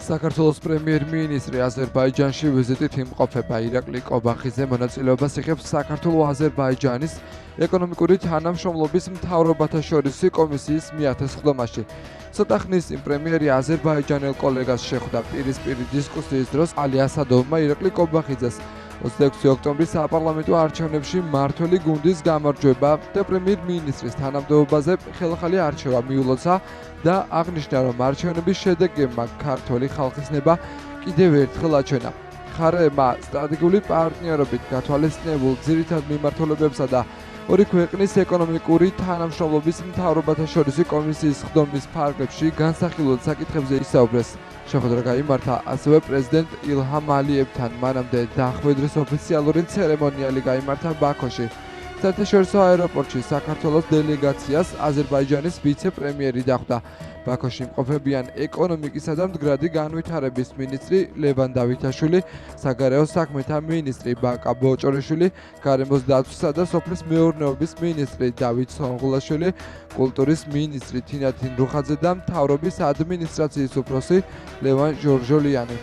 საქართველოს პრემიერ-მინისტრი აზერბაიჯანში ვიზიტით იმყოფება. ირაკლი კობახიძე მონაწილეობას იღებს საქართველო-აზერბაიჯანის ეკონომიკური თანამშრომლობის მთავრობათა შორისი კომისიის მიათესხდომაში. ცოტა ხნის წინ პრემიერი აზერბაიჯანელ კოლეგას შეხვდა. პირისპირ დისკუსიის დროს ალი ასადოვმა ირაკლი კობახიძეს 26 ოქტომბრის საპარლამენტო არჩევნებში მმართველი გუნდის გამარჯვება და პრემიერ-მინისტრის თანამდებობაზე ხელახალი არჩევა მიულოცა და აღნიშნა, რომ არჩევნების შედეგებმა ქართველი ხალხის ნება კიდევ ერთხელ აჩვენა. მხარეებმა სტრატეგიული პარტნიორობით გათვალისწინებულ ძირითად მიმართულებებსა და ორი ქვეყნის ეკონომიკური თანამშრომლობის მთავრობათა შორისი კომისიის ხდომის ფარგლებში განსახილველ საკითხებზე ისაუბრეს. შეხვედრა გაიმართა ასევე პრეზიდენტ ილჰამ ალიევთან. მანამდე დახვედრის ოფიციალური ცერემონიალი გაიმართა ბაქოში. საერთაშორისო აეროპორტში საქართველოს დელეგაციას აზერბაიჯანის ვიცე-პრემიერი დახვდა. ბაქოში იმყოფებიან ეკონომიკისა და მდგრადი განვითარების მინისტრი ლევან დავითაშვილი, საგარეო საქმეთა მინისტრი ბაკა ბოჭორიშვილი, გარემოს დაცვისა და სოფლის მეურნეობის მინისტრი დავით სონღულაშვილი, კულტურის მინისტრი თინათინ რუხაძე და მთავრობის ადმინისტრაციის უფროსი ლევან ჟორჟოლიანი.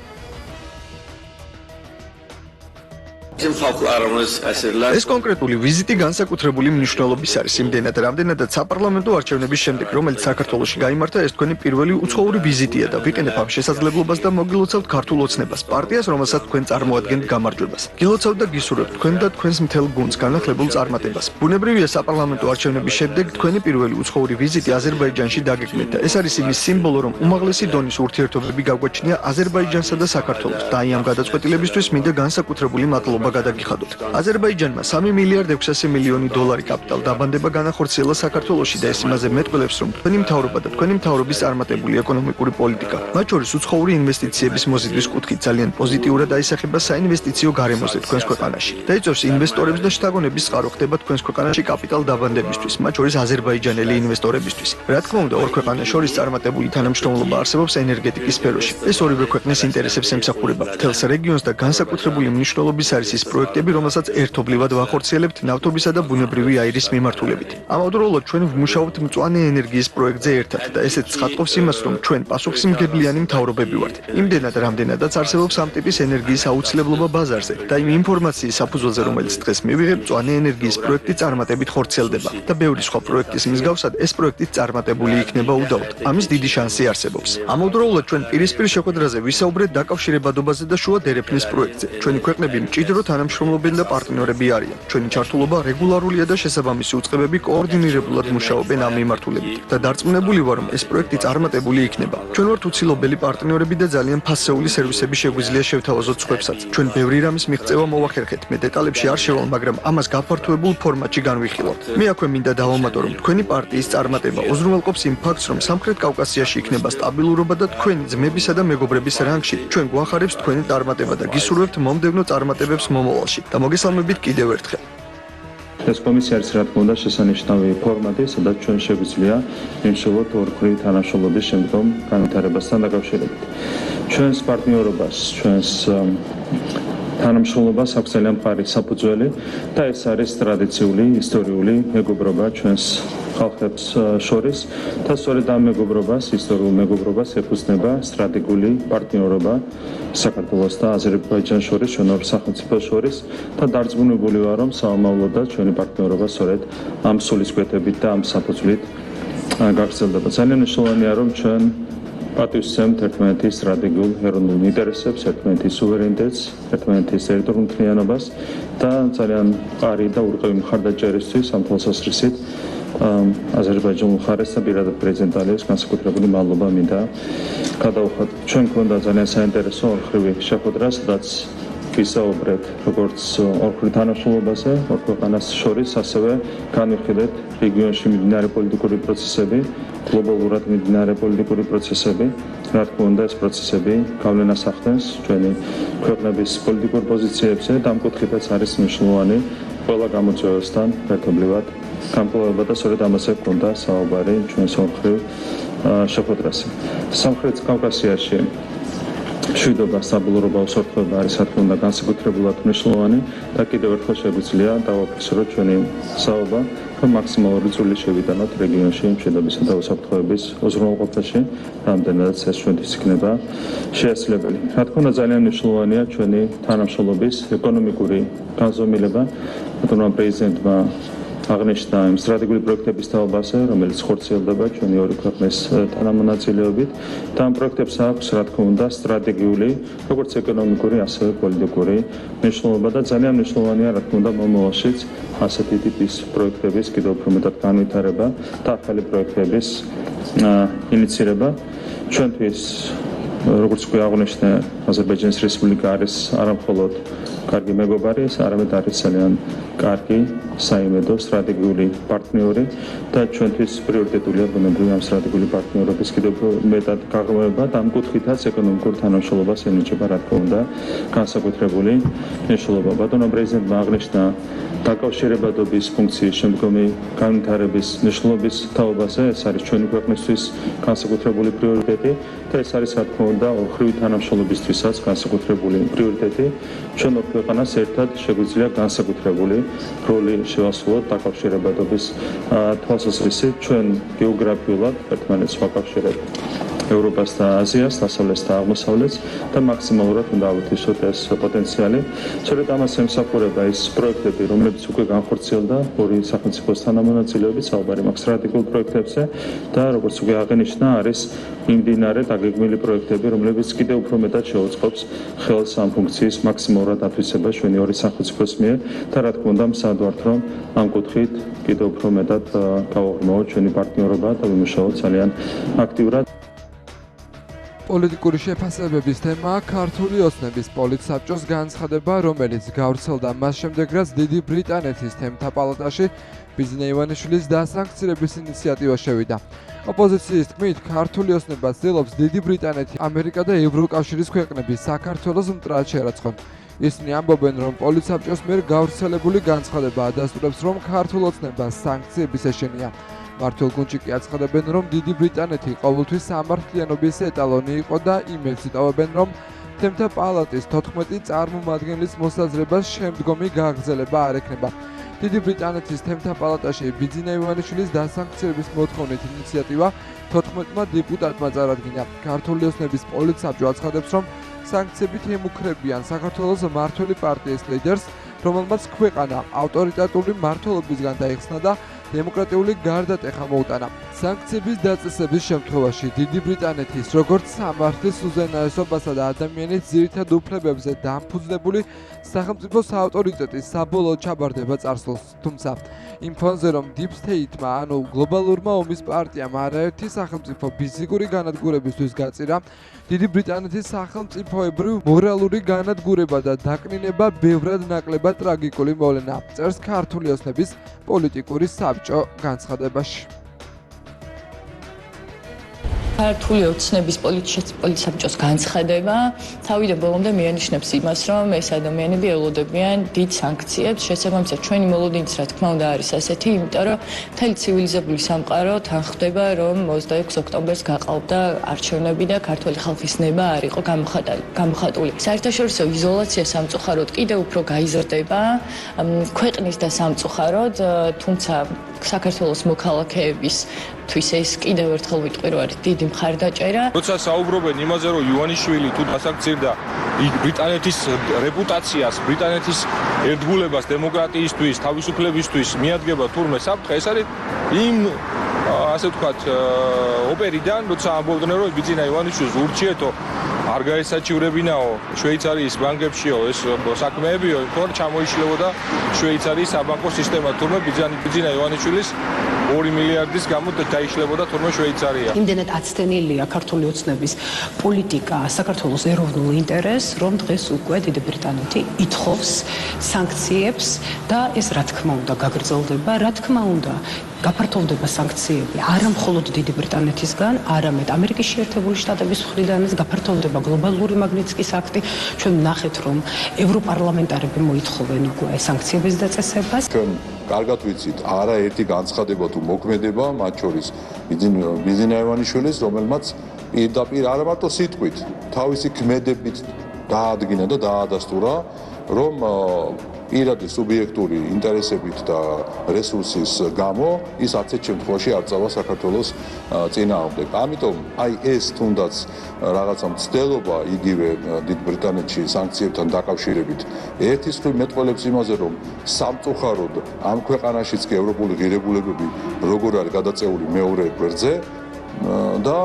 ეს კონკრეტული ვიზიტი განსაკუთრებული მნიშვნელობის არის იმდენად, რამდენადაც საპარლამენტო არჩევნების შემდეგ, რომელიც საქართველოში გაიმართა, ეს თქვენი პირველი უცხოური ვიზიტია და ვიყენებ ამ შესაძლებლობას და მოგილოცავთ ქართულ ოცნებას, პარტიას, რომელსაც თქვენ წარმოადგენთ გამარჯვებას. გილოცავთ და გისურვებთ თქვენ და თქვენს მთელ გუნდს განახლებულ წარმატებას. ბუნებრივია, საპარლამენტო არჩევნების შემდეგ თქვენი პირველი უცხოური ვიზიტი აზერბაიჯანში დაგეგმეთ და ეს არის იმის სიმბოლო, რომ უმაღლესი დონის ურთიერთობები გაგვაჩნია აზერბაიჯანსა და საქართველოს. და აი ამ გადაწყვეტილებისთვის მინდა განსაკუთრებული მადლობა გადაგიხადოთ. აზერბაიჯანმა 3 მილიარდ 600 მილიონი დოლარი კაპიტალ დაბანდება განახორციელა საქართველოში და ეს იმაზე მეტყველებს, რომ თქვენი მთავრობა და თქვენი მთავრობის წარმატებული ეკონომიკური პოლიტიკა, მათ შორის უცხოური ინვესტიციების მოზიდვის კუთხით ძალიან პოზიტიურად აისახება საინვესტიციო გარემოზე თქვენს ქვეყანაში. და იწვევს ინვესტორებს და შთაგონების წყარო ხდება თქვენს ქვეყანაში კაპიტალ დაბანდებისთვის, მათ შორის აზერბაიჯანელი ინვესტორებისთვის. რა თქმა უნდა, ორ ქვეყანას შორის წარმატებული თანამშრომლობა არსებობს ენერგეტიკის სფეროში. ეს ორივე ქვეყნის ინტერესებს ემსახურება. მთელს რეგიონს და განსაკუთრებული მნიშვნელობის არის ის პროექტები, რომელსაც ერთობლივად ვახორციელებთ ნავთობისა და ბუნებრივი აირის მიმართულებით. ამავდროულად ჩვენ ვმუშაობთ მწვანე ენერგიის პროექტზე ერთად და ესეც ცხადყოფს იმას, რომ ჩვენ პასუხისმგებლიანი მთავრობები ვართ. იმდენად, რამდენადაც არსებობს ამ ტიპის ენერგიის აუცილებლობა ბაზარზე და იმ ინფორმაციის საფუძველზე, რომელიც დღეს მივიღებ, მწვანე ენერგიის პროექტი წარმატებით ხორციელდება და ბევრი სხვა პროექტის მსგავსად ეს პროექტი წარმატებული იქნება უდაოდ. ამის დიდი შანსი არსებობს. ამავდროულად ჩვენ პირისპირ შეხვედრაზე ვისაუბრეთ დაკავშირებადობაზე და შუა დერეფნის პროექტზე. ჩვენი ქვეყნები მჭიდრო თანამშრომლობენ და პარტნიორები არიან. ჩვენი ჩართულობა რეგულარულია და შესაბამისი უწყებები კოორდინირებულად მუშაობენ ამ მიმართულებით და დარწმუნებული ვარ, რომ ეს პროექტი წარმატებული იქნება. ჩვენ ვართ უცილობელი პარტნიორები და ძალიან ფასეული სერვისები შეგვიძლია შევთავაზოთ სხვებსაც. ჩვენ ბევრი რამის მიღწევა მოვახერხეთ. მე დეტალებში არ შევალ, მაგრამ ამას გაფართოებულ ფორმატში განვიხილავთ. მე აქვე მინდა დავამატო, რომ თქვენი პარტიის წარმატება უზრუნველყოფს იმ ფაქტს, რომ სამხრეთ კავკასიაში იქნება სტაბილურობა და თქვენი ძმებისა და მეგობრების რანგში ჩვენ გვახარებს თქვენი წარმატება და გისურვებთ მომდევნო წარმატებებს მომავალში და მოგესალმებით კიდევ ერთხელ. ეს კომისია არის რა თქმა უნდა შესანიშნავი ფორმატი, სადაც ჩვენ შეგვიძლია ვიმსჯელოთ ორმხრივი თანამშრომლობის შემდგომ განვითარებასთან დაკავშირებით. ჩვენს პარტნიორობას, ჩვენს თანამშრომლობას აქვს ძალიან მყარი საფუძველი და ეს არის ტრადიციული ისტორიული მეგობრობა ჩვენს ხალხებს შორის და სწორედ ამ მეგობრობას, ისტორიულ მეგობრობას ეფუძნება სტრატეგიული პარტნიორობა საქართველოს და აზერბაიჯანს შორის, ჩვენ ორ სახელმწიფოს შორის და დარწმუნებული ვარ, რომ საომავლოდ და ჩვენი პარტნიორობა სწორედ ამ სულისკვეთებით და ამ საფუძვლით გაგრძელდება. ძალიან მნიშვნელოვანია, რომ ჩვენ პატივისცემთ ერთმანეთის სტრატეგიულ ეროვნულ ინტერესებს, ერთმანეთის სუვერენიტეტს, ერთმანეთის ტერიტორიულ მთლიანობას და ძალიან მყარი და ურყევი მხარდაჭერისთვის ამ თვალსაზრისით აზერბაიჯანულ მხარეს და პირადად პრეზიდენტ ალიევს განსაკუთრებული მადლობა მინდა გადავხატ. ჩვენ გვქონდა ძალიან საინტერესო ორმხრივი შეხვედრა, სადაც ვისაუბრეთ როგორც ორმხრივ თანამშრომლობაზე ორ ქვეყანას შორის, ასევე განვიხილეთ რეგიონში მიმდინარე პოლიტიკური პროცესები, გლობალურად მიმდინარე პოლიტიკური პროცესები. რა თქმა უნდა, ეს პროცესები გავლენას ახდენს ჩვენი ქვეყნების პოლიტიკურ პოზიციებზე და ამ კუთხითაც არის მნიშვნელოვანი ყველა გამოწვევასთან ერთობლივად გამკლავება და სწორედ ამაზე გვქონდა საუბარი ჩვენს ორმხრივ შეხვედრაზე. სამხრეთ კავკასიაში მშვიდობა, სტაბილურობა, უსაფრთხოება არის რა თქმა უნდა განსაკუთრებულად მნიშვნელოვანი და კიდევ ერთხელ შეგვიძლია დავაფიქსიროთ ჩვენი საუბარი რომ მაქსიმალური წვლილი შევიტანოთ რეგიონში მშვიდობისა და უსაფრთხოების უზრუნველყოფაში, რამდენადაც ეს ჩვენთვის იქნება შესაძლებელი. რა თქმა უნდა, ძალიან მნიშვნელოვანია ჩვენი თანამშრომლობის ეკონომიკური განზომილება. ბატონმა პრეზიდენტმა აღნიშნა იმ სტრატეგიული პროექტების თაობაზე, რომელიც ხორციელდება ჩვენი ორი ქვეყნის თანამონაწილეობით. და ამ პროექტებს აქვს, რა თქმა უნდა, სტრატეგიული, როგორც ეკონომიკური, ასევე პოლიტიკური მნიშვნელობა და ძალიან მნიშვნელოვანია, რა თქმა უნდა, მომავალშიც ასეთი ტიპის პროექტების კიდევ უფრო მეტად განვითარება და ახალი პროექტების ინიცირება. ჩვენთვის, როგორც უკვე აღნიშნე, აზერბაიჯანის რესპუბლიკა არის არამხოლოდ კარგი მეგობარი, არამედ არის ძალიან კარგი საიმედო სტრატეგიული პარტნიორი და ჩვენთვის პრიორიტეტულია ბუნებრივი ამ სტრატეგიული პარტნიორობის კიდევ მეტად გაღრმავება და ამ კუთხითაც ეკონომიკურ თანამშრომლობას ენიჭება, რა თქმა უნდა, განსაკუთრებული მნიშვნელობა. ბატონო პრეზიდენტმა აღნიშნა დაკავშირებადობის ფუნქციის შემდგომი განვითარების მნიშვნელობის თაობაზე, ეს არის ჩვენი ქვეყნისთვის განსაკუთრებული პრიორიტეტი და ეს არის, რა თქმა უნდა, ოხრივი თანამშრომლობისთვისაც განსაკუთრებული პრიორიტეტი. ჩვენ ორ ქვეყანას ერთად შეგვიძლია განსაკუთრებული როლი შევასრულოთ დაკავშირებადობის თვალსაზრისით. ჩვენ გეოგრაფიულად ერთმანეთს ვაკავშირებთ ევროპას და აზიას, დასავლეთს და აღმოსავლეთს და მაქსიმალურად უნდა ავუთისოთ ეს პოტენციალი. სწორედ ამას ემსახურება ის პროექტები, რომლებიც უკვე განხორციელდა ორი სახელმწიფოს თანამონაწილეობით, საუბარი მაქვს სტრატეგიულ პროექტებზე და როგორც უკვე აღინიშნა, არის მიმდინარე დაგეგმილი პროექტები, რომლებიც კიდევ უფრო მეტად შეუწყობს ხელს ამ ფუნქციის მაქსიმალურად ათვისებას ჩვენი ორი სახელმწიფოს მიერ და რა თქმა უნდა, მზად ვართ, რომ ამ კუთხით კიდევ უფრო მეტად გავაღრმავოთ ჩვენი პარტნიორობა და ვიმუშაოთ ძალიან აქტიურად. პოლიტიკური შეფასებების თემაა ქართული ოცნების პოლიტსაბჭოს განცხადება, რომელიც გავრცელდა მას შემდეგ, რაც დიდი ბრიტანეთის თემთა პალატაში ბიზნე ივანიშვილის დასანქცირების ინიციატივა შევიდა. ოპოზიციის თქმით, ქართული ოცნება ცდილობს დიდი ბრიტანეთი, ამერიკა და ევროკავშირის ქვეყნები საქართველოს მტრად შერაცხონ. ისინი ამბობენ, რომ პოლიტსაბჭოს მიერ გავრცელებული განცხადება ადასტურებს, რომ ქართულ ოცნებას სანქციების ეშენია. მართლ გუნდში კი აცხადებენ, რომ დიდი ბრიტანეთი ყოველთვის სამართლიანობის ეტალონი იყო და იმედს იტოვებენ, რომ თემთა პალატის 14 წარმომადგენლის მოსაზრებას შემდგომი გაგრძელება არ ექნება. დიდი ბრიტანეთის თემთა პალატაში ბიძინა ივანიშვილის დასანქცირების მოთხოვნით ინიციატივა 14 დეპუტატმა წარადგინა. ქართული ოცნების პოლიტსაბჭო აცხადებს, რომ სანქციებით ემუქრებიან საქართველოს მმართველი პარტიის ლიდერს, რომელმაც ქვეყანა ავტორიტარული მმართველობისგან დაიხსნა და დემოკრატიული გარდატეხა მოუტანა. სანქციების დაწესების შემთხვევაში დიდი ბრიტანეთის როგორც სამართლის უზენაესობასა და ადამიანის ძირითად უფლებებზე დამფუძნებული სახელმწიფოს ავტორიტეტის საბოლოოდ ჩაბარდება წარსულს. თუმცა იმ ფონზე, რომ Deep State-მა, ანუ გლობალურმა ომის პარტიამ არაერთი სახელმწიფო ფიზიკური განადგურებისთვის გაწირა, დიდი ბრიტანეთის სახელმწიფოებრივ მორალური განადგურება და დაკნინება ბევრად ნაკლებად ტრაგიკული მოვლენა, წერს ქართული ოცნების პოლიტიკური საბჭო განცხადებაში. ქართული ოცნების პოლიტსაბჭოს განცხადება თავიდან ბოლომდე მიანიშნებს იმას, რომ ეს ადამიანები ელოდებიან დიდ სანქციებს. შესაბამისად, ჩვენი მოლოდინიც, რა თქმა უნდა, არის ასეთი, იმიტომ რომ მთელი ცივილიზებული სამყარო თანხმდება, რომ 26 ოქტომბერს გაყალბდა არჩევნები და ქართული ხალხის ნება არ იყო გამოხატული. საერთაშორისო იზოლაცია სამწუხაროდ კიდევ უფრო გაიზრდება ქვეყნის და სამწუხაროდ, თუმცა საქართველოს მოქალაქეებისთვის ეს კიდევ ერთხელ ვიტყვი, რომ არის დიდი მხარდაჭერა. როცა საუბრობენ იმაზე, რომ ივანიშვილი თუ დასაქცირდა ბრიტანეთის რეპუტაციას, ბრიტანეთის ერთგულებას დემოკრატიისთვის, თავისუფლებისთვის მიადგება თურმე საფრთხე, ეს არის იმ ასე ვთქვათ ოპერიდან, როცა ამბობდნენ, რომ ბიძინა ივანიშვილს ურჩიეთო არ გაესაჩივრებინაო შვეიცარიის ბანკებშიო ეს საქმეებიო, თორე ჩამოიშლებოდა შვეიცარიის საბანკო სისტემა, თურმე ბიძინა ივანიშვილის 2 მილიარდის გამო დაიშლებოდა თურმე შვეიცარია. იმდენად აცდენილია ქართული ოცნების პოლიტიკა საქართველოს ეროვნულ ინტერესს, რომ დღეს უკვე დიდი ბრიტანეთი ითხოვს სანქციებს და ეს რა თქმა უნდა გაგრძელდება, რა თქმა უნდა გაფართოვდება სანქციები არა მხოლოდ დიდი ბრიტანეთისგან, არამედ ამერიკის შეერთებული შტატების მხრიდანაც გაფართოვდება გლობალური მაგნიტსკის აქტი. ჩვენ ვნახეთ, რომ ევროპარლამენტარები მოითხოვენ უკვე სანქციების დაწესებას. ჩვენ კარგად ვიცით, არაერთი განცხადება თუ მოქმედება, მათ შორის ბიძინა ივანიშვილის, რომელმაც პირდაპირ არა მარტო სიტყვით, თავისი ქმედებით დაადგინა და დაადასტურა, რომ პირადი სუბიექტური ინტერესებით და რესურსის გამო ის არცერთ შემთხვევაში არ წავა საქართველოს წინააღმდეგ. ამიტომ აი ეს თუნდაც რაღაცა მცდელობა იგივე დიდ ბრიტანეთში სანქციებთან დაკავშირებით ერთის მხრივ მეტყველებს იმაზე, რომ სამწუხაროდ ამ ქვეყანაშიც კი ევროპული ღირებულებები როგორ არის გადაწეული მეორე გვერდზე და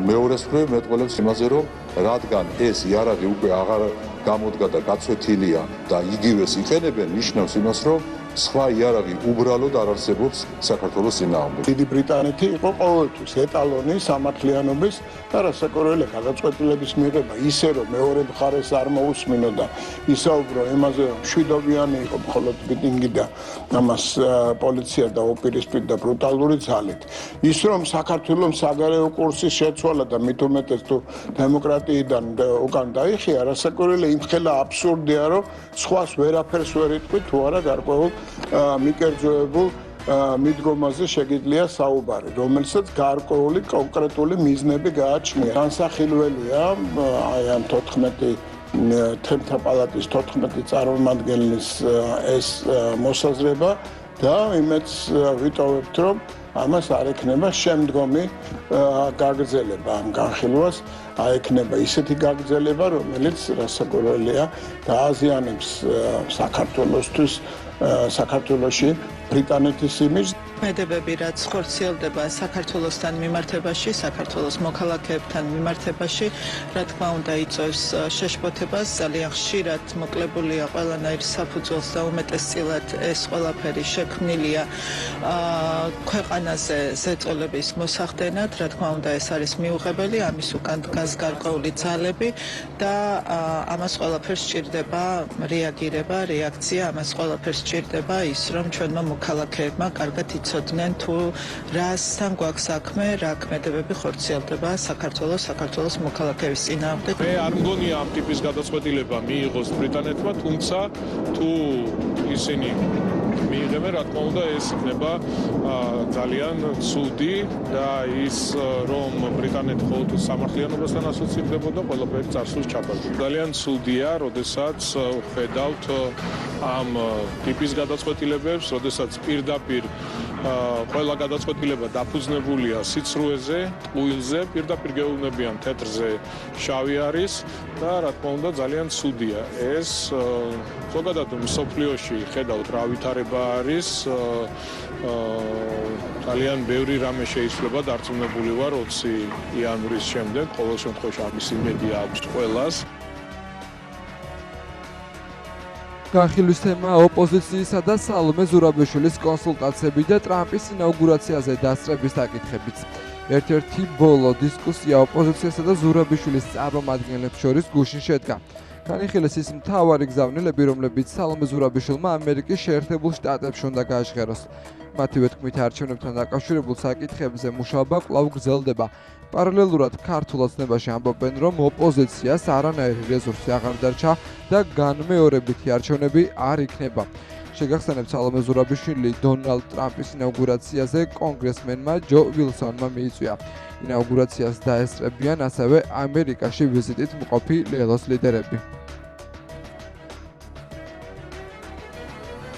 მეორეს მხრივ მეტყველებს იმაზე, რომ რადგან ეს იარაღი უკვე აღარ გამოდგა და გაცვეთილია და იგივეს იყენებენ, ნიშნავს იმას, რომ სხვა იარაღი უბრალოდ არ არსებობს საქართველოს წინააღმდეგ. დიდი ბრიტანეთი იყო ყოველთვის ეტალონი სამართლიანობის და რასაკვირველია გადაწყვეტილების მიღება ისე რომ მეორე მხარეს არ მოусმინოდა ისაუბრო იმაზე რომ მშვიდობიანი იყო მხოლოდ მიტინგი და ამას პოლიცია და უპირისპირდა ბრუტალური ძალით. ის რომ საქართველოს საგარეო კურსის შეცვალა და მით უმეტეს თუ დემოკრატიიდან უკან დაიხია, რასაკვირველია იმხელა აბსურდია რომ სხვას ვერაფერს ვერ იტყვი თუ არა გარკვეულ მიკერძოებულ მიდგომაზე შეგიძლია საუბარი, რომელსაც გარკვეული კონკრეტული მიზნები გააჩნია. განსახილველია აი ამ 14 თემთა პალატის 14 წარმომადგენლის ეს მოსაზრება და იმედს ვიტოვებთ, რომ ამას არ ექნება შემდგომი გაგრძელება ამ განხილვას, აექნება ისეთი გაგრძელება, რომელიც რასაკვირველია დააზიანებს საქართველოსთვის საქართველოში ბრიტანეთის იმიჯს. მედებები რაც ხორციელდება საქართველოსთან მიმართებაში, საქართველოს მოქალაქეებთან მიმართებაში, რა თქმა უნდა იწვევს შეშფოთებას, ძალიან ხშირად მოკლებულია ყველანაირ საფუძველს და უმეტესწილად ეს ყველაფერი შექმნილია ქვეყანაზე ზეწოლების მოსახდენად, რა თქმა უნდა ეს არის მიუღებელი, ამის უკან დგას გარკვეული ძალები და ამას ყველაფერს სჭირდება რეაგირება, რეაქცია, ამას ყველაფერს სჭირდება ის, რომ ჩვენმა მოქალაქეებმა კარგად იცოდნენ თუ რასთან გვაქვს საქმე, რა ქმედებები ხორციელდება საქართველოს მოქალაქეების წინააღმდეგ. მე არ მგონია ამ ტიპის გადაწყვეტილება მიიღოს ბრიტანეთმა, თუმცა თუ ისინი მიიღებენ, რა თქმა უნდა ეს იქნება ძალიან ცუდი და ის რომ ბრიტანეთი მხოლოდ სამართლიანობასთან ასოცირდებოდა, ყველაფერი წარსულს ჩაბარდება. ძალიან ცუდია, როდესაც ხედავთ ამ ტიპის გადაწყვეტილებებს, როდესაც პირდაპირ ყველა გადაწყვეტილება დაფუძნებულია სიცრუეზე, ტყუილზე, პირდაპირ გეუბნებიან თეთრზე შავი არის და რა თქმა უნდა ძალიან ცუდია. ეს ზოგადად მსოფლიოში ხედავთ რა ვითარება არის, ძალიან ბევრი რამე შეიძლება დარწმუნებული ვარ 20 იანვრის შემდეგ, ყოველ შემთხვევაში ამის იმედი აქვს ყველას. განხილვის თემა ოპოზიციისა და სალომე ზურაბიშვილის კონსულტაციები და ტრამპის ინაუგურაციაზე დასწრების საკითხებიც. ერთ-ერთი ბოლო დისკუსია ოპოზიციასა და ზურაბიშვილის წარმომადგენლებს შორის გუშინ შედგა. განიხილეს ის მთავარი გზავნილები, რომლებიც სალომე ზურაბიშვილმა ამერიკის შეერთებულ შტატებში უნდა გააჟღეროს. მათივე თქმით, არჩევნებთან დაკავშირებულ საკითხებზე მუშაობა კვლავ გრძელდება. პარალელურად ქართულ ოცნებაში ამბობენ, რომ ოპოზიციას არანაირი რესურსი აღარ დარჩა და განმეორებითი არჩევნები არ იქნება. შეგახსენებთ, სალომე ზურაბიშვილი დონალდ ტრამპის ინაუგურაციაზე კონგრესმენმა ჯო ვილსონმა მიიწვია. ინაუგურაციას დაესწრებიან ასევე ამერიკაში ვიზიტით მყოფი ლელოს ლიდერები.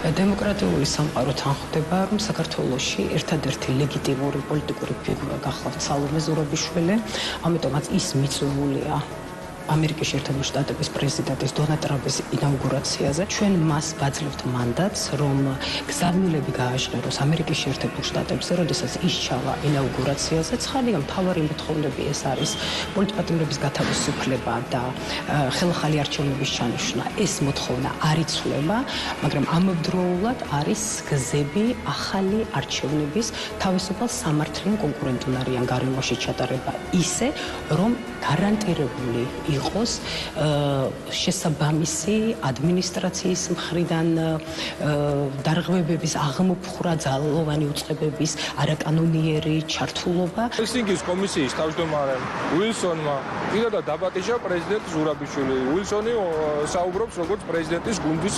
დემოკრატიული სამყარო თანხდება, რომ საქართველოში ერთადერთი ლეგიტიმური პოლიტიკური ფიგურა გახლავთ სალომე ზურაბიშვილი, ამიტომაც ის მიწვეულია ამერიკის შეერთებული შტატების პრეზიდენტის დონალდ ტრამპის ინაუგურაციაზე. ჩვენ მას ვაძლევთ მანდატს, რომ გზავნილები გააჟღეროს ამერიკის შეერთებულ შტატებზე, როდესაც ის ჩავა ინაუგურაციაზე. ცხადია, მთავარი მოთხოვნები ეს არის პოლიტპატიმრების გათავისუფლება და ხელახალი არჩევნების ჩანიშვნა. ეს მოთხოვნა არ იცვლება, მაგრამ ამავდროულად არის გზები ახალი არჩევნების თავისუფალ სამართლიან კონკურენტუნარიან გარემოში ჩატარება ისე, რომ გარანტირებული იყოს შესაბამისი ადმინისტრაციის მხრიდან დარღვევების აღმოფხვრა, ძალოვანი უწყებების არაკანონიერი ჩართულობა. ჰელსინკის კომისიის თავმჯდომარე უილსონმა პირადად დაბატიჟა პრეზიდენტ ზურაბიშვილი. უილსონი საუბრობს როგორც პრეზიდენტის გუნდის,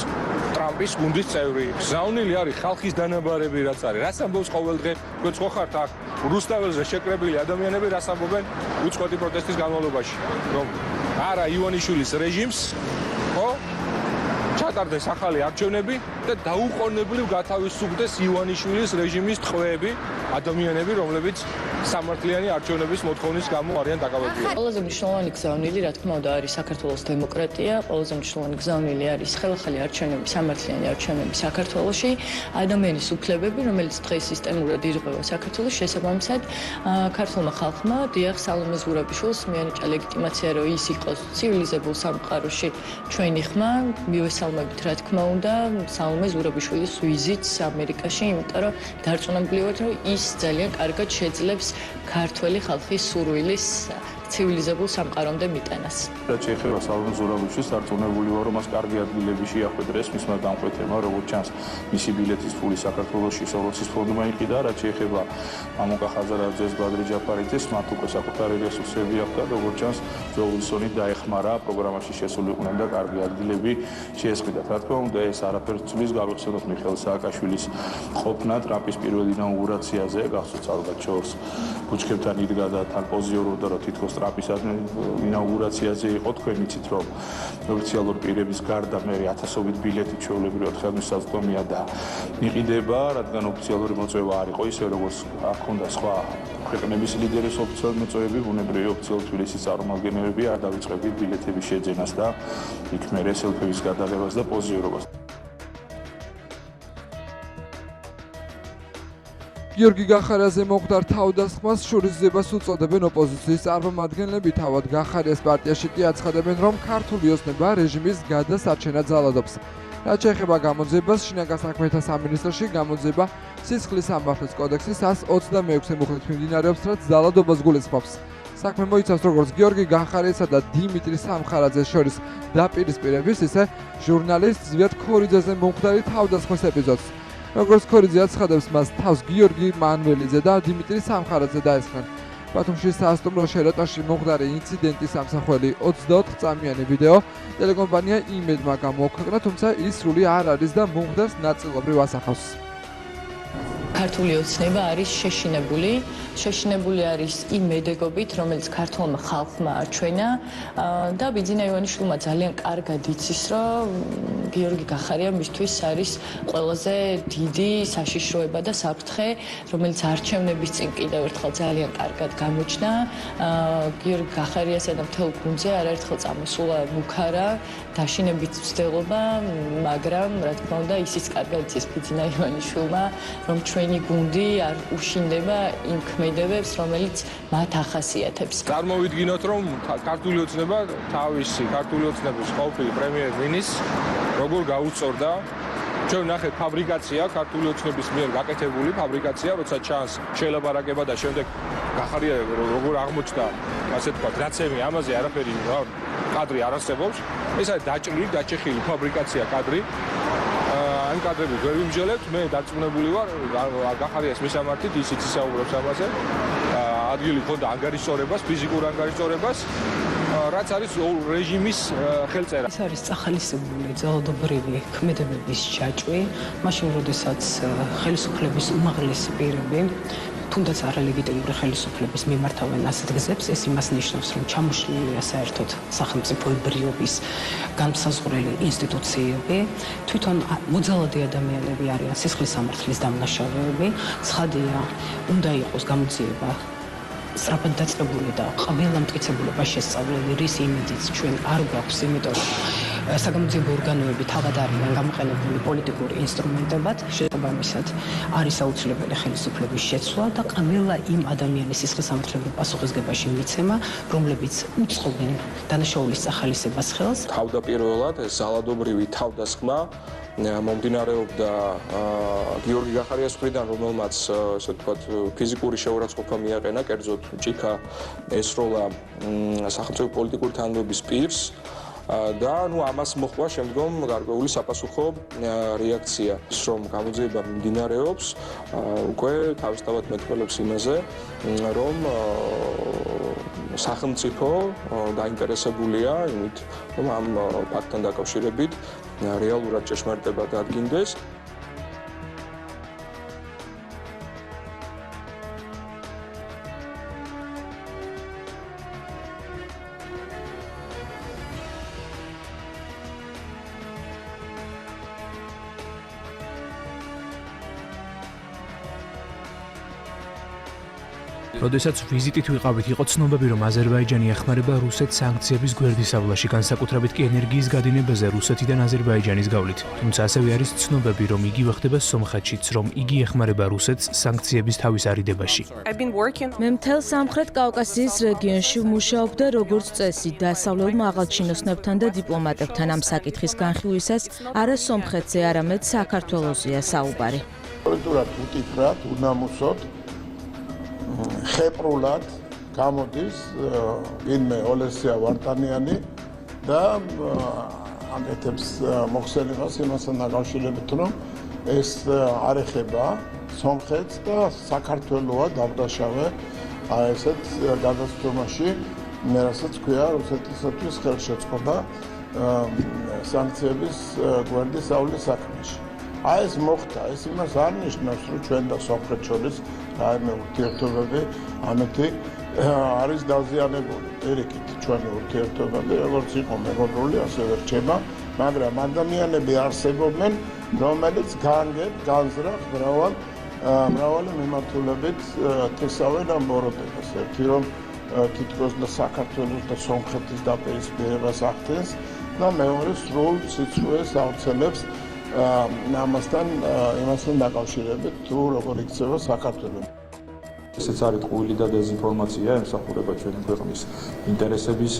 ტრამპის გუნდის წევრი. გზავნილი არის ხალხის დანაბარები, რაც არის. რას ამბობს ყოველდღე? თქვენც ხო ხართ აქ რუსთაველზე შეკრებილი ადამიანები, რას ამბობენ უწყვეტი პროტესტის განმავლობაში? რომ არა ივანიშვილის რეჟიმს, ხო? ჩატარდეს ახალი არჩევნები და დაუყოვნებლივ გათავისუფლდეს ივანიშვილის რეჟიმის ტყვეები, ადამიანები, რომლებიც სამართლიანი არჩევნების მოთხოვნის გამო არიან დაკავებული. ყველაზე მნიშვნელოვანი გზავნილი, რა თქმა უნდა, არის საქართველოს დემოკრატია, ყველაზე მნიშვნელოვანი გზავნილი არის ხელახალი არჩევნები, სამართლიანი არჩევნები საქართველოში, ადამიანის უფლებები, რომელიც დღეს სისტემურად ირღვევა საქართველოს, შესაბამისად, ქართულმა ხალხმა დიახ სალომე ზურაბიშვილს მიანიჭა ლეგიტიმაცია, რომ ის იყოს ცივილიზებულ სამყაროში ჩვენი ხმა, მივესალმებით, რა თქმა უნდა, სალომე ზურაბიშვილის ვიზიტს ამერიკაში, იმიტომ რომ დარწმუნებული ვართ, რომ ის ძალიან კარგად შეძლებს ქართველი ხალხის სურვილის ცივილიზებულ სამყარომდე მიტანას. რაც შეეხება სალომე ზურაბიშვილს, დარწმუნებული ვარ, რომ მას კარგი ადგილები შეახვედრეს მისმა დამკვეთებმა, როგორც ჩანს, მისი ბილეთის ფული საქართველოში სოროსის ფონდმა იყიდა, რაც შეეხება მამუკა ხაზარაძეს, ბადრი ჯაფარიძეს, მათ უკვე საკუთარი რესურსები აქვთ და როგორც ჩანს, ჯო უილსონი დაეხმარა პროგრამაში შესულიყვნენ და კარგი ადგილები შეესყიდათ. რა თქმა უნდა, ეს არაფერს ცვლის გავიხსენოთ მიხეილ სააკაშვილის ყოფნა ტრამპის პირველ ინაუგურაციაზე, გახსოვთ ალბათ შორს ბუჩქებთან იდგა და თან პოზიორობდა, რომ თითქოს ტრამპის ინაუგურაციაზე იყო, თქვენ იცით, რომ ოფიციალური პირების გარდა მე ათასობით ბილეთი ჩვეულებრივად ხელმისაწვდომია და იყიდება, რადგან ოფიციალური მოწვევა არ იყო ისე როგორც აქ უნდა სხვა ქვეყნების ლიდერების ოფიციალური მოწვევები, ბუნებრივი ოფიციალური თბილისის წარმომადგენლები არ დავიწყებდით ბილეთების შეძენას და იქ მერე სელფების გადაღებას და პოზიორობას. გიორგი გახარიაზე მოხდარ თავდასხმას შურისძიებას უწოდებენ ოპოზიციის წარმომადგენლები. თავად გახარიას პარტიაში კი აცხადებენ, რომ ქართული ოცნება რეჟიმის გადასარჩენად ძალადობს. რაც შეეხება გამოძიებას, შინაგან საქმეთა სამინისტროში გამოძიება სისხლის სამართლის კოდექსის 126 მუხლით მიმდინარეობს, რაც ძალადობას გულისხმობს. საქმე მოიცავს როგორც გიორგი გახარიასა და დიმიტრი სამხარაძეს შორის დაპირისპირების, ისე ჟურნალისტ ზვიად ქორიძეზე მომხდარი თავდასხმის ეპიზოდს. როგორც ქორიძე აცხადებს, მას თავს გიორგი მანველიძე და დიმიტრი სამხარაძე დაესხნენ. ბათუმში საასტუმრო შერატონში მომხდარი ინციდენტის ამსახველი 24 წამიანი ვიდეო ტელეკომპანია იმედმა გამოქვეყნა, თუმცა ის სრული არ არის და მომხდარს ნაწილობრივ ასახავს. ქართული ოცნება არის შეშინებული არის იმ მედეგობით, რომელიც ქართულმა ხალხმა აჩვენა და ბიძინა ივანიშვილმა ძალიან კარგად იცის, რომ გიორგი გახარია მისთვის არის ყველაზე დიდი საშიშროება და საფრთხე, რომელიც არჩევნების წინ კიდევ ერთხელ ძალიან კარგად გამოჩნდა. გიორგი გახარიასა და მთელ გუნდზე არაერთხელ წამოსულა მუქარა დაშინებით მცდელობა, მაგრამ რა თქმა უნდა ისიც კარგად იცის ბიძინა ივანიშვილმა, რომ ჩვენი გუნდი არ უშინდება იმ ქმედებებს, რომელიც მათ ახასიათებს. წარმოვიდგინოთ, რომ ქართული ოცნება თავისი ქართული ოცნების ყოფილი პრემიერ-მინისტრს როგორ გაუწორდა. ჩვენ ნახეთ ფაბრიკაცია, ქართული ოცნების მიერ გაკეთებული ფაბრიკაცია, როცა ჩანს შეელაპარაკება და შემდეგ გახარია როგორ აღმოჩნდა, ასე თქვა, რაცემი ამაზე არაფერი კადრი არ არსებობს. ეს არის დაჭრილი, დაჭეხილი ფაბრიკაცია კადრი. ამ კადრები ვერ ვიმსჯელებთ, მე დარწმუნებული ვარ, გახარიას მისამართით, ისიც ისაუბრებს ამაზე. ადგილი ქონდა ანგარიშწორებას, ფიზიკურ ანგარიშწორებას, რაც არის რეჟიმის ხელწერა. ეს არის წახალისებული ძალადობრივი ქმედებების ჯაჭვი, მაშინ როდესაც ხელისუფლების უმაღლესი პირები თუნდაც არალეგიტიმური ხელისუფლების მიმართავენ ასეთ გზებს, ეს იმას ნიშნავს, რომ ჩამოშლილია საერთოდ სახელმწიფოებრიობის განმსაზღვრელი ინსტიტუციები, თვითონ მოძალადი ადამიანები არიან სისხლის სამართლის დამნაშავეები, ცხადია, უნდა იყოს გამოძიება სწრაფად დაწყებული და ყველა მტკიცებულება შესწავლილი, რის იმედიც ჩვენ არ გვაქვს, იმიტომ რომ საგამოძიებო ორგანოები თავად არიან გამოყენებული პოლიტიკური ინსტრუმენტებად, შესაბამისად არის აუცილებელი ხელისუფლების შეცვლა და ყველა იმ ადამიანის სისხლის სამართლებრივ პასუხისგებაში მიცემა, რომლებიც უწყობენ დანაშაულის სახალისებას ხელს. თავდაპირველად ეს ძალადობრივი თავდასხმა მომდინარეობდა გიორგი გახარიას მხრიდან, რომელმაც ასე ვთქვათ ფიზიკური შეურაცხყოფა მიაყენა, კერძოდ ჭიქა ესროლა სახელმწიფო პოლიტიკური თანამდებობის პირს და ამას მოჰყვა შემდგომ გარკვეული საპასუხო რეაქცია, რომ გამოძიება მიმდინარეობს, უკვე თავისთავად მეტყველებს იმაზე, რომ სახელმწიფო დაინტერესებულია იმით, რომ ამ ფაქტთან დაკავშირებით რეალურად ჭეშმარიტება დადგინდეს. როდესაც ვიზიტით ვიყავით, იყო ცნობები, რომ აზერბაიჯანი ეხმარება რუსეთს სანქციების გვერდისავლაში, განსაკუთრებით კი ენერგიის გადინებაზე რუსეთიდან აზერბაიჯანის გავლით. თუმცა ასევე არის ცნობები, რომ იგივე ხდება სომხეთშიც, რომ იგი ეხმარება რუსეთს სანქციების თავის არიდებაში. მე მთელ სამხრეთ კავკასიის რეგიონში ვმუშაობდა როგორც წესი დასავლელ მაღალჩინოსნებთან და დიპლომატებთან ამ საკითხის განხილვისას არა სომხეთზე, არამედ საქართველოსია საუბარი. კონკრეტულად უტიფრად, უნამუსოდ, ხეპრულად გამოდის ვინმე ოლესია ვარტანიანი და აკეთებს მოხსენებას იმასთან დაკავშირებით, რომ ეს არ ეხება სომხეთს და საქართველოა დავდაშავე ესეთ გადაცემაში, რასაც ქვია რუსეთისათვის ხელშეწყობა სანქციების გვერდისავლის საქმეში. ეს მოხდა, ეს იმას არ ნიშნავს, რომ ჩვენ და სომხეთ შორის რაიმე ურთიერთობები ამეთი არის დაზიანებული. პირიქით, ჩვენი ურთიერთობები, როგორც იყო მეგობრული, ასევე რჩება, მაგრამ ადამიანები არსებობენ, რომელიც განზრახ მრავალი მიმართულებით თესავენ ამ ბოროტებას. ერთი რომ თითქოს და საქართველოს და სომხეთის დაპირისპირებას ახდენს და მეორე სრულ სიცრუეს აუცილებს იმასთან დაკავშირებით თუ როგორ იქცევა საქართველო. ესეც არის ტყუილი და დეზინფორმაცია, ემსახურება ჩვენი ქვეყნის ინტერესების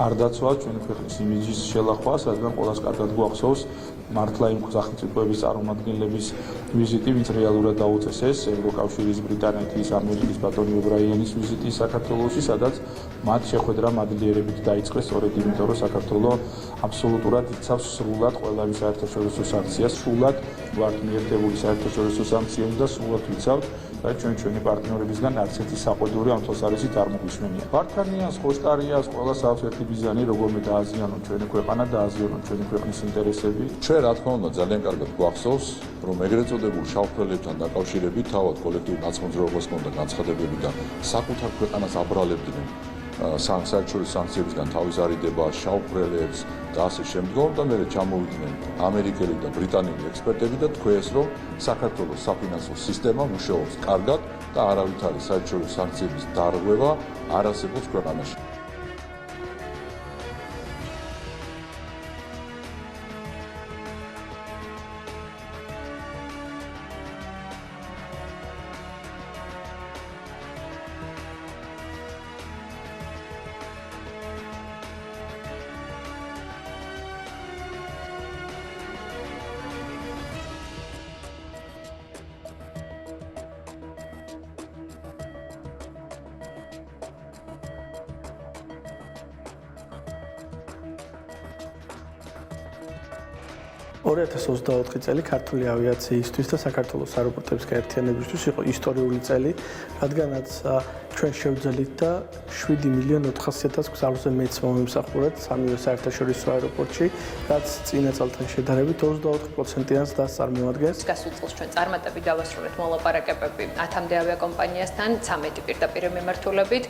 არ დაცვა, ჩვენი ქვეყნის იმიჯის შელახვა, სადაც ყველას კარგად გვახსოვს მართლა იმ სახელმწიფოების წარმომადგენლების ვიზიტი, ვინც რეალურად დაუწესეს ევროკავშირის, ბრიტანეთის, ამერიკის ბატონი ობრაიანის ვიზიტი საქართველოში, სადაც მათ შეხვედრა მადლიერებით დაიწყეს სწორედ იმიტომ, რომ საქართველო აბსოლუტურად იცავს სრულად ყველა საერთაშორისო სანქციას, სრულად ვართ მიერთებული საერთაშორისო სანქციებს და სრულად ვიცავთ და ჩვენი პარტნიორებისგან არც ერთი საყიდური ამ თვალსაზრისით არ მოგვისმენია. ვარქანიანს, ხოშტარიას, ყველა საერთო ერთი ბიზანი როგორმე დააზიანონ ჩვენი ქვეყანა და დააზიანონ ჩვენი ქვეყნის ინტერესები. ჩვენ რა თქმა უნდა ძალიან კარგად გვახსოვს, რომ ეგრეთ წოდებულ შავფრელებთან დაკავშირებით თავად კოლექტიურ ნაცმოძრაობას ჰქონდა განცხადებები და საკუთარ ქვეყანას აბრალებდნენ საერთაშორისო სანქციებისგან თავის არიდება შავფრელებს და ასე შემდგომ და მერე ჩამოვიდნენ ამერიკელი და ბრიტანელი ექსპერტები და თქვეს, რომ საქართველოს საფინანსო სისტემა მუშაობს კარგად და არავით არის საერთაშორისო სანქციების დარღვევა არ არსებობს ქვეყანაში. –2024 წელი ქართული ავიაციისთვის და საქართველოს აეროპორტების გაერთიანებისთვის იყო ისტორიული წელი, რადგანაც ჩვენ შევძელით და 7.400.000 გზავრზე მეც მომიმსახურეთ სამივე საერთაშორისო აეროპორტში, რაც წინა წელთან შედარებით 24%-იანს წარმოადგენს. გასულ წელს ჩვენ წარმატებით დავასრულეთ მოლაპარაკებები 10-მდე ავიაკომპანიასთან, 13 პირდაპირ მიმართულებით.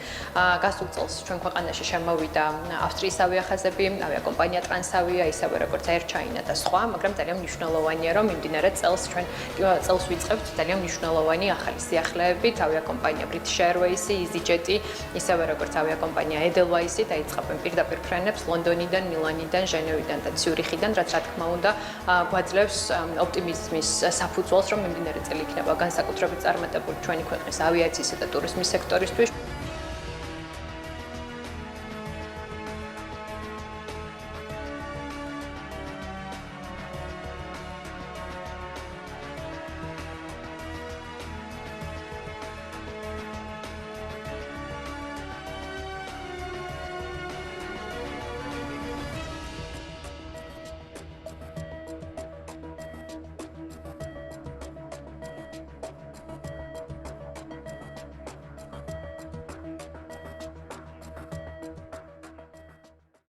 გასულ წელს ჩვენ ქვეყანაში შემოვიდა ავსტრიის ავიახაზები, ავიაკომპანია ტრანსავია, ისევე როგორც Air China და სხვა, მაგრამ ძალიან მნიშვნელოვანია, რომ მიმდინარე წელს ჩვენ წელს ვიწყებთ ძალიან მნიშვნელოვანი ახალი სიახლეებით, ავიაკომპანია British Airways, EasyJet, ისევე როგორც ავიაკომპანია Edelweiss დაიწყებენ პირდაპირ ფრენებს ლონდონიდან, მილანიდან, ჟენევიდან და ციურიხიდან, რაც რა თქმა უნდა გვაძლევს ოპტიმიზმის საფუძველს, რომ მიმდინარე წელი იქნება განსაკუთრებით წარმატებული ჩვენი ქვეყნის ავიაციისა და ტურიზმის სექტორისთვის.